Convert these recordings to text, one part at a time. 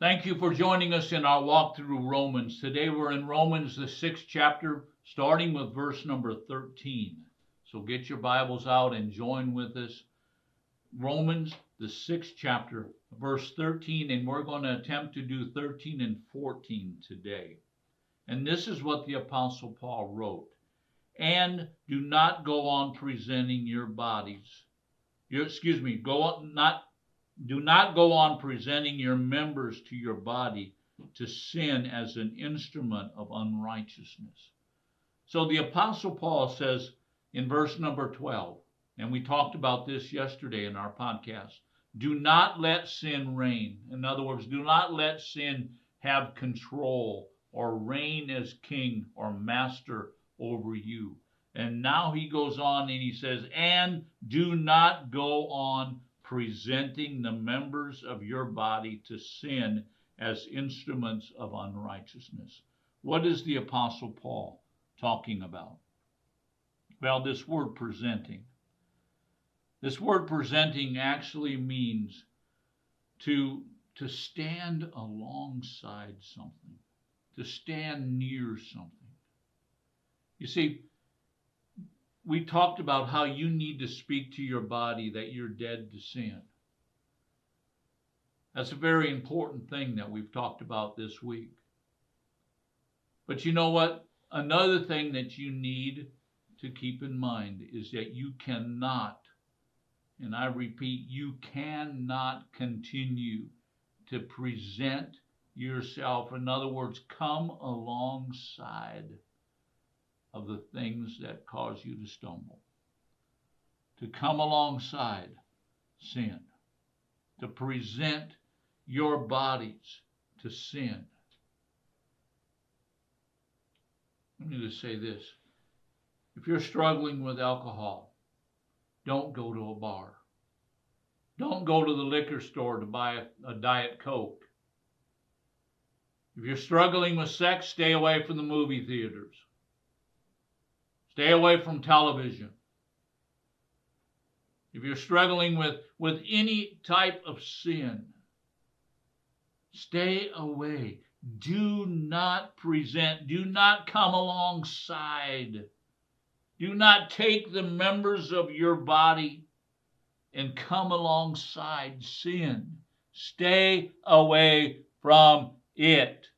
Thank you for joining us in our walk through Romans. Today we're in Romans, the 6th chapter, starting with verse number 13. So get your Bibles out and join with us. Romans, the 6th chapter, verse 13, and we're going to attempt to do 13 and 14 today. And this is what the Apostle Paul wrote. And do not go on presenting your bodies. Do not go on presenting your members to your body to sin as an instrument of unrighteousness. So the Apostle Paul says in verse number 12, and we talked about this yesterday in our podcast, do not let sin reign. In other words, do not let sin have control or reign as king or master over you. And now he goes on and he says, and do not go on presenting the members of your body to sin as instruments of unrighteousness. What is the Apostle Paul talking about? Well, this word presenting. This word presenting actually means to stand alongside something, to stand near something. You see, we talked about how you need to speak to your body that you're dead to sin. That's a very important thing that we've talked about this week. But you know what? Another thing that you need to keep in mind is that you cannot, and I repeat, you cannot continue to present yourself. In other words, come alongside of the things that cause you to stumble. To come alongside sin. To present your bodies to sin. Let me just say this. If you're struggling with alcohol, don't go to a bar. Don't go to the liquor store to buy a Diet Coke. If you're struggling with sex, stay away from the movie theaters. Stay away from television. If you're struggling with any type of sin, stay away. Do not present. Do not come alongside. Do not take the members of your body and come alongside sin. Stay away from it.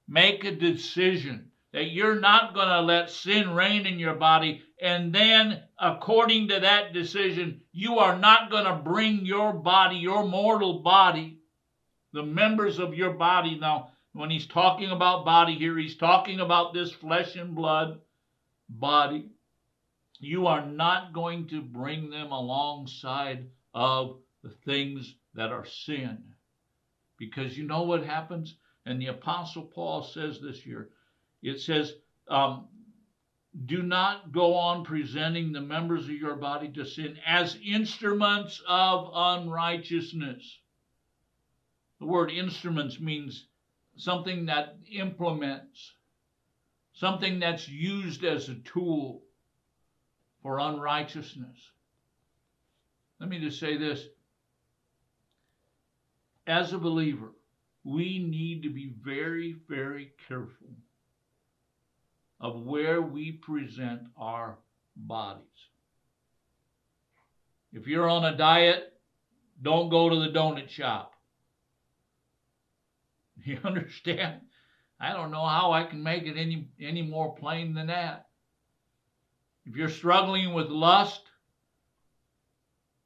Make a decision that you're not going to let sin reign in your body, and then according to that decision, you are not going to bring your body, your mortal body, the members of your body. Now, when he's talking about body here, he's talking about this flesh and blood body. You are not going to bring them alongside of the things that are sin. Because you know what happens? And the Apostle Paul says this here. It says, do not go on presenting the members of your body to sin as instruments of unrighteousness. The word instruments means something that implements, something that's used as a tool for unrighteousness. Let me just say this. As a believer, we need to be very, very careful of where we present our bodies. If you're on a diet, don't go to the donut shop. You understand? I don't know how I can make it any more plain than that. If you're struggling with lust,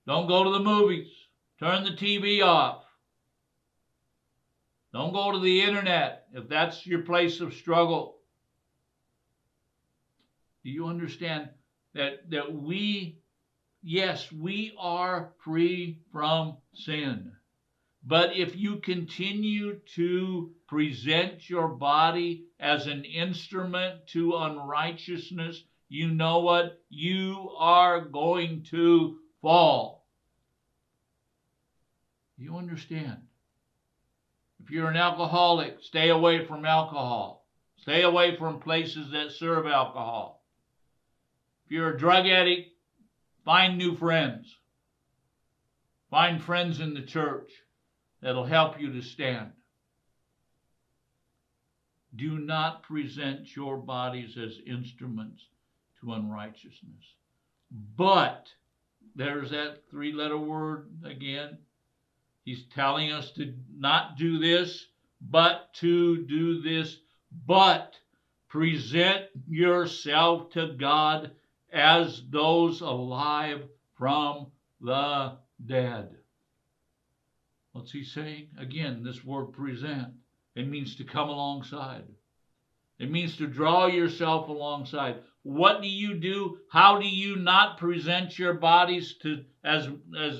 don't go to the movies. Turn the TV off. Don't go to the internet if that's your place of struggle. Do you understand that we are free from sin? But if you continue to present your body as an instrument to unrighteousness, you know what? You are going to fall. You understand? If you're an alcoholic, stay away from alcohol. Stay away from places that serve alcohol. If you're a drug addict, find new friends. Find friends in the church that'll help you to stand. Do not present your bodies as instruments to unrighteousness. But, there's that three-letter word again. He's telling us to not do this, but to do this. But present yourself to God as those alive from the dead. What's he saying? Again, this word present. It means to come alongside. It means to draw yourself alongside. What do you do? How do you not present your bodies as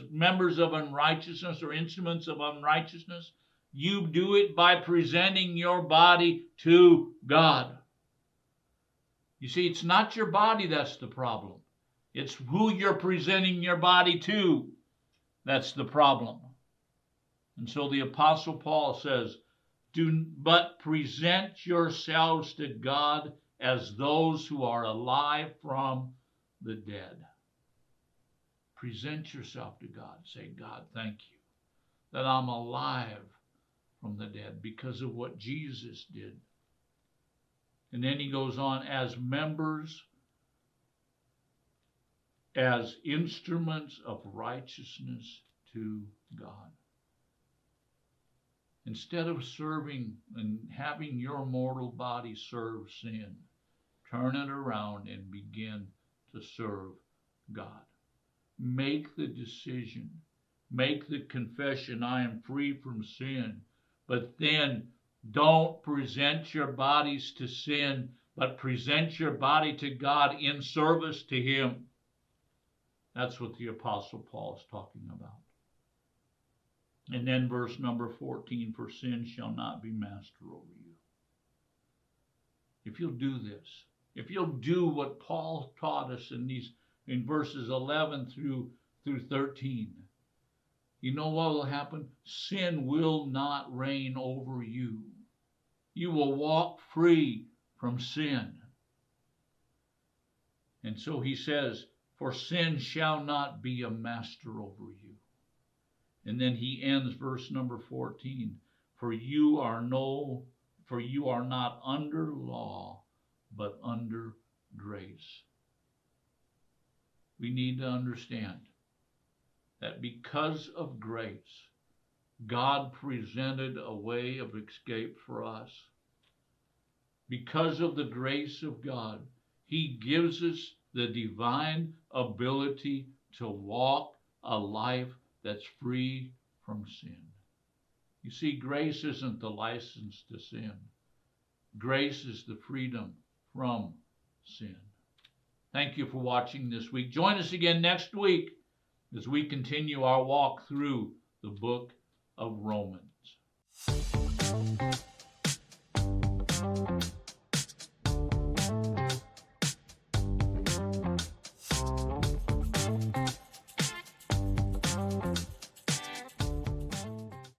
members of unrighteousness or instruments of unrighteousness? You do it by presenting your body to God. You see, it's not your body that's the problem. It's who you're presenting your body to that's the problem. And so the Apostle Paul says, but present yourselves to God as those who are alive from the dead. Present yourself to God. Say, God, thank you that I'm alive from the dead because of what Jesus did. And then he goes on, as members, as instruments of righteousness to God. Instead of serving and having your mortal body serve sin, turn it around and begin to serve God. Make the decision. Make the confession, I am free from sin. But then don't present your bodies to sin, but present your body to God in service to Him. That's what the Apostle Paul is talking about. And then verse number 14, for sin shall not be master over you. If you'll do this, if you'll do what Paul taught us in verses 11 through 13, you know what will happen? Sin will not reign over you. You will walk free from sin. And so he says, for sin shall not be a master over you. And then he ends verse number 14, for you are not under law, but under grace. We need to understand that because of grace, God presented a way of escape for us. Because of the grace of God, He gives us the divine ability to walk a life that's free from sin. You see, grace isn't the license to sin. Grace is the freedom from sin. Thank you for watching this week. Join us again next week as we continue our walk through the book of Romans.